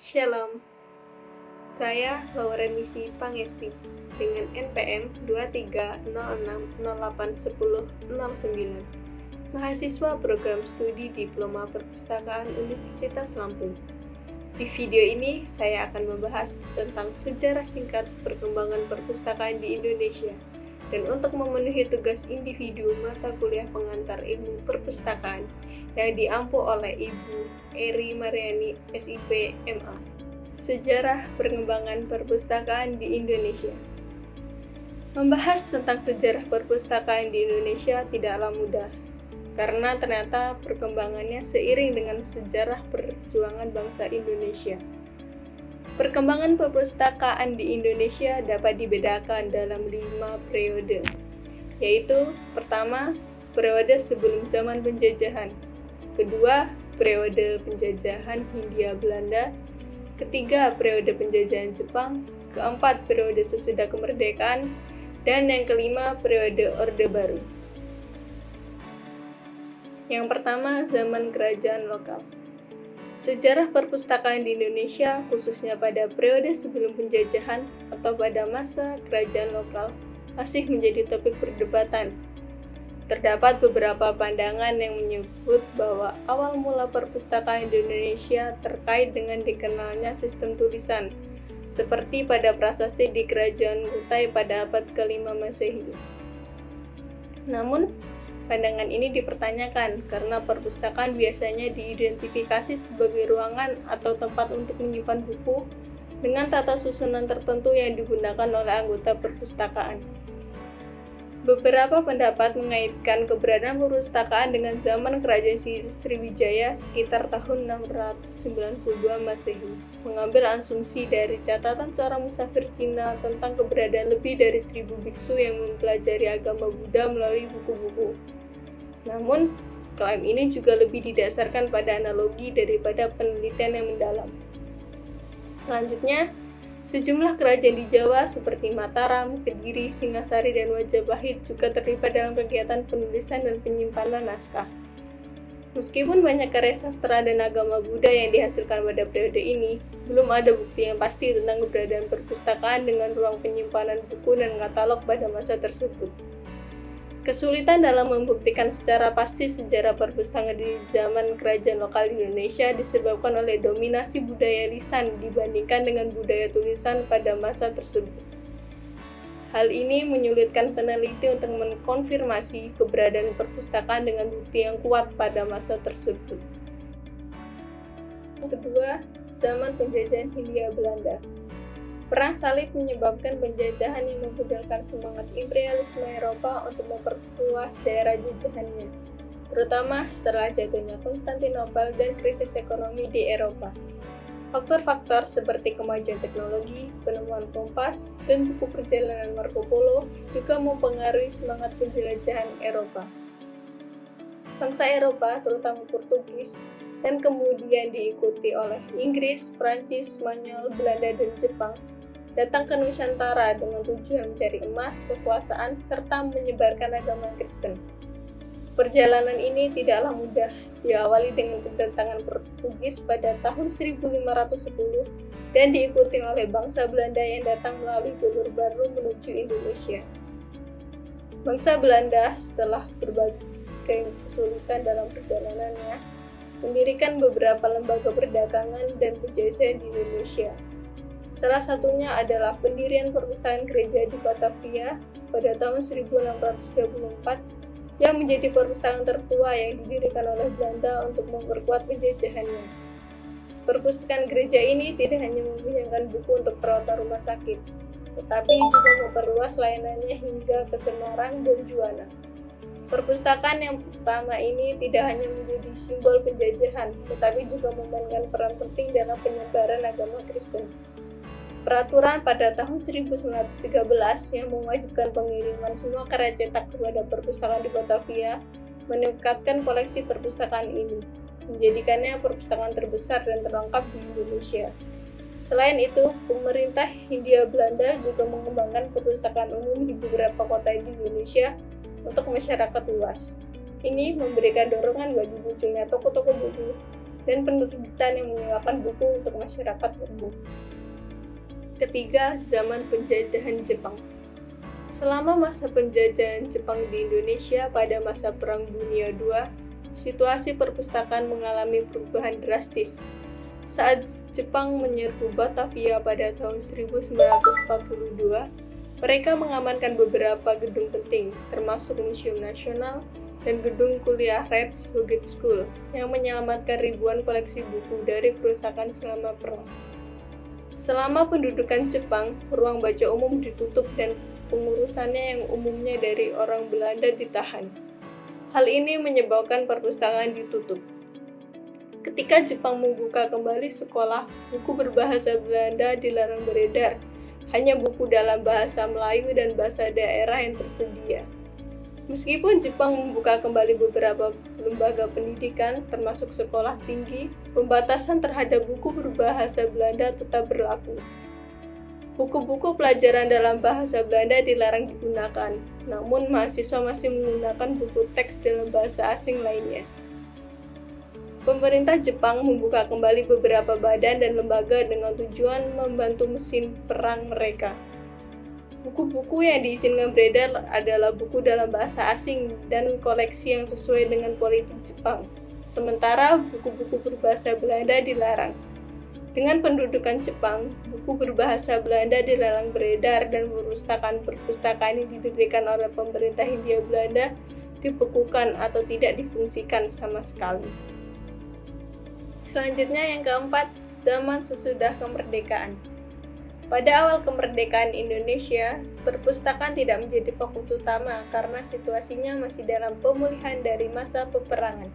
Shalom, saya Laurenisi Pangesti dengan NPM 2306081009, mahasiswa program studi Diploma Perpustakaan Universitas Lampung. Di video ini, saya akan membahas tentang sejarah singkat perkembangan perpustakaan di Indonesia. Dan untuk memenuhi tugas individu mata kuliah pengantar ilmu perpustakaan yang diampu oleh Ibu Eri Mariani, SIP, MA. Sejarah perkembangan perpustakaan di Indonesia. Membahas tentang sejarah perpustakaan di Indonesia tidaklah mudah, karena ternyata perkembangannya seiring dengan sejarah perjuangan bangsa Indonesia. Perkembangan perpustakaan di Indonesia dapat dibedakan dalam 5 periode, yaitu pertama, periode sebelum zaman penjajahan, kedua, periode penjajahan Hindia Belanda, ketiga, periode penjajahan Jepang, keempat, periode sesudah kemerdekaan, dan yang kelima, periode Orde Baru. Yang pertama, zaman kerajaan lokal. Sejarah perpustakaan di Indonesia, khususnya pada periode sebelum penjajahan atau pada masa kerajaan lokal, masih menjadi topik perdebatan. Terdapat beberapa pandangan yang menyebut bahwa awal mula perpustakaan di Indonesia terkait dengan dikenalnya sistem tulisan, seperti pada prasasti di Kerajaan Kutai pada abad ke-5 Masehi. Namun, pandangan ini dipertanyakan karena perpustakaan biasanya diidentifikasi sebagai ruangan atau tempat untuk menyimpan buku dengan tata susunan tertentu yang digunakan oleh anggota perpustakaan. Beberapa pendapat mengaitkan keberadaan perpustakaan dengan zaman Kerajaan Sriwijaya sekitar tahun 692 Masehi, mengambil asumsi dari catatan seorang musafir Cina tentang keberadaan lebih dari 1000 biksu yang mempelajari agama Buddha melalui buku-buku. Namun, klaim ini juga lebih didasarkan pada analogi daripada penelitian yang mendalam. Selanjutnya, sejumlah kerajaan di Jawa seperti Mataram, Kediri, Singasari, dan Majapahit juga terlibat dalam kegiatan penulisan dan penyimpanan naskah. Meskipun banyak karya sastra dan agama Buddha yang dihasilkan pada periode ini, belum ada bukti yang pasti tentang keberadaan perpustakaan dengan ruang penyimpanan buku dan katalog pada masa tersebut. Kesulitan dalam membuktikan secara pasti sejarah perpustakaan di zaman kerajaan lokal di Indonesia disebabkan oleh dominasi budaya lisan dibandingkan dengan budaya tulisan pada masa tersebut. Hal ini menyulitkan peneliti untuk mengkonfirmasi keberadaan perpustakaan dengan bukti yang kuat pada masa tersebut. Kedua, zaman penjajahan Hindia Belanda. Perang salib menyebabkan penjajahan yang memudahkan semangat imperialisme Eropa untuk memperluas daerah jajahannya, terutama setelah jatuhnya Konstantinopel dan krisis ekonomi di Eropa. Faktor-faktor seperti kemajuan teknologi, penemuan kompas, dan buku perjalanan Marco Polo juga mempengaruhi semangat penjelajahan Eropa. Bangsa Eropa, terutama Portugis, dan kemudian diikuti oleh Inggris, Prancis, Spanyol, Belanda, dan Jepang, datang ke Nusantara dengan tujuan mencari emas, kekuasaan, serta menyebarkan agama Kristen. Perjalanan ini tidaklah mudah, diawali dengan kedatangan Portugis pada tahun 1510 dan diikuti oleh bangsa Belanda yang datang melalui jalur baru menuju Indonesia. Bangsa Belanda setelah berbagai kesulitan dalam perjalanannya, mendirikan beberapa lembaga perdagangan dan penjajahan di Indonesia. Salah satunya adalah pendirian perpustakaan gereja di Batavia pada tahun 1634 yang menjadi perpustakaan tertua yang didirikan oleh Belanda untuk memperkuat penjajahannya. Perpustakaan gereja ini tidak hanya menyediakan buku untuk perawatan rumah sakit, tetapi juga memperluas layanannya hingga ke Semarang dan Juwana. Perpustakaan yang pertama ini tidak hanya menjadi simbol penjajahan, tetapi juga memainkan peran penting dalam penyebaran agama Kristen. Peraturan pada tahun 1913 yang mewajibkan pengiriman semua karya cetak kepada perpustakaan di Batavia meningkatkan koleksi perpustakaan ini, menjadikannya perpustakaan terbesar dan terlengkap di Indonesia. Selain itu, pemerintah Hindia Belanda juga mengembangkan perpustakaan umum di beberapa kota di Indonesia untuk masyarakat luas. Ini memberikan dorongan bagi munculnya toko-toko buku dan penerbitan yang menyewakan buku untuk masyarakat umum. Ketiga, zaman penjajahan Jepang. Selama masa penjajahan Jepang di Indonesia pada masa Perang Dunia II, situasi perpustakaan mengalami perubahan drastis. Saat Jepang menyerbu Batavia pada tahun 1942, mereka mengamankan beberapa gedung penting, termasuk Museum Nasional dan gedung kuliah Reds Hoget School, yang menyelamatkan ribuan koleksi buku dari kerusakan selama perang. Selama pendudukan Jepang, ruang baca umum ditutup dan pengurusannya yang umumnya dari orang Belanda ditahan. Hal ini menyebabkan perpustakaan ditutup. Ketika Jepang membuka kembali sekolah, buku berbahasa Belanda dilarang beredar. Hanya buku dalam bahasa Melayu dan bahasa daerah yang tersedia. Meskipun Jepang membuka kembali beberapa lembaga pendidikan, termasuk sekolah tinggi, pembatasan terhadap buku berbahasa Belanda tetap berlaku. Buku-buku pelajaran dalam bahasa Belanda dilarang digunakan, namun mahasiswa masih menggunakan buku teks dalam bahasa asing lainnya. Pemerintah Jepang membuka kembali beberapa badan dan lembaga dengan tujuan membantu mesin perang mereka. Buku-buku yang diizinkan beredar adalah buku dalam bahasa asing dan koleksi yang sesuai dengan politik Jepang. Sementara buku-buku berbahasa Belanda dilarang. Dengan pendudukan Jepang, buku berbahasa Belanda dilarang beredar dan perpustakaan yang didirikan oleh pemerintah Hindia Belanda dibekukan atau tidak difungsikan sama sekali. Selanjutnya yang keempat, zaman sesudah kemerdekaan. Pada awal kemerdekaan Indonesia, perpustakaan tidak menjadi fokus utama karena situasinya masih dalam pemulihan dari masa peperangan.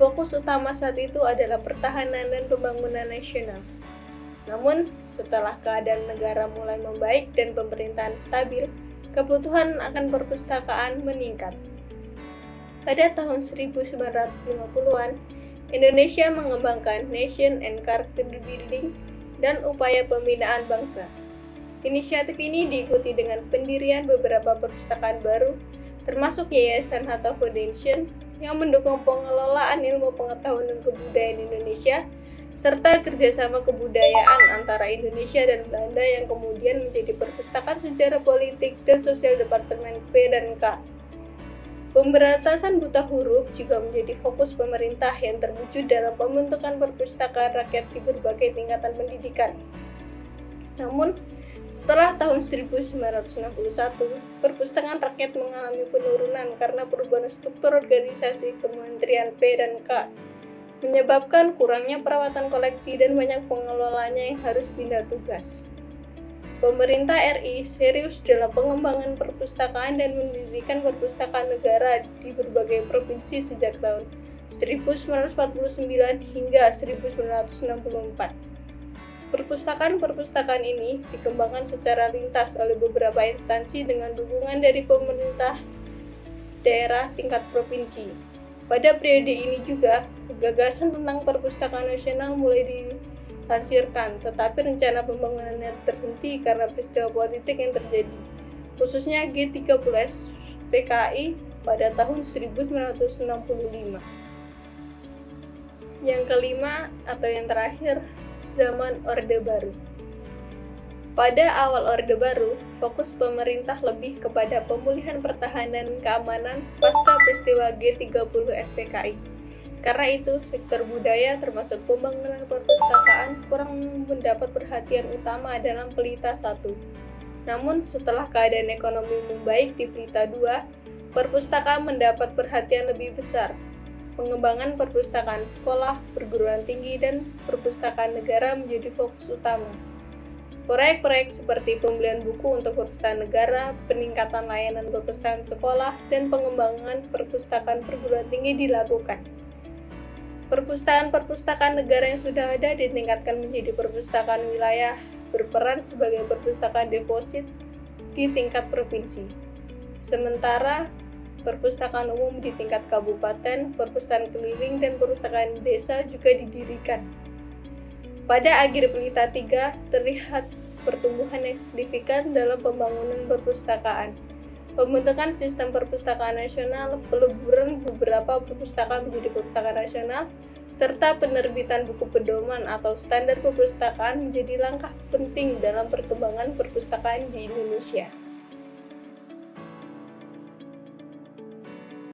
Fokus utama saat itu adalah pertahanan dan pembangunan nasional. Namun, setelah keadaan negara mulai membaik dan pemerintahan stabil, kebutuhan akan perpustakaan meningkat. Pada tahun 1950-an, Indonesia mengembangkan Nation and Character Building dan upaya pembinaan bangsa. Inisiatif ini diikuti dengan pendirian beberapa perpustakaan baru, termasuk Yayasan Hatta Foundation yang mendukung pengelolaan ilmu pengetahuan dan kebudayaan Indonesia, serta kerjasama kebudayaan antara Indonesia dan Belanda yang kemudian menjadi Perpustakaan Sejarah Politik dan Sosial Departemen P dan K. Pemberantasan buta huruf juga menjadi fokus pemerintah yang terwujud dalam pembentukan perpustakaan rakyat di berbagai tingkatan pendidikan. Namun, setelah tahun 1961, perpustakaan rakyat mengalami penurunan karena perubahan struktur organisasi Kementerian P dan K, menyebabkan kurangnya perawatan koleksi dan banyak pengelolanya yang harus pindah tugas. Pemerintah RI serius dalam pengembangan perpustakaan dan mendirikan perpustakaan negara di berbagai provinsi sejak tahun 1949 hingga 1964. Perpustakaan-perpustakaan ini dikembangkan secara lintas oleh beberapa instansi dengan dukungan dari pemerintah daerah tingkat provinsi. Pada periode ini juga, gagasan tentang perpustakaan nasional mulai dilansirkan, tetapi rencana pembangunannya terhenti karena peristiwa politik yang terjadi, khususnya G30 PKI pada tahun 1965. Yang kelima atau yang terakhir, zaman Orde Baru. Pada awal Orde Baru, fokus pemerintah lebih kepada pemulihan pertahanan keamanan pasca peristiwa G30 SPKI. Karena itu, sektor budaya termasuk pembangunan perpustakaan kurang mendapat perhatian utama dalam Pelita 1. Namun, setelah keadaan ekonomi membaik di Pelita 2, perpustakaan mendapat perhatian lebih besar. Pengembangan perpustakaan sekolah, perguruan tinggi, dan perpustakaan negara menjadi fokus utama. Proyek-proyek seperti pembelian buku untuk perpustakaan negara, peningkatan layanan perpustakaan sekolah, dan pengembangan perpustakaan perguruan tinggi dilakukan. Perpustakaan-perpustakaan negara yang sudah ada ditingkatkan menjadi perpustakaan wilayah, berperan sebagai perpustakaan deposit di tingkat provinsi. Sementara, perpustakaan umum di tingkat kabupaten, perpustakaan keliling, dan perpustakaan desa juga didirikan. Pada akhir Pelita 3, terlihat pertumbuhan yang signifikan dalam pembangunan perpustakaan. Pembentukan sistem perpustakaan nasional, peleburan beberapa perpustakaan menjadi perpustakaan nasional, serta penerbitan buku pedoman atau standar perpustakaan menjadi langkah penting dalam perkembangan perpustakaan di Indonesia.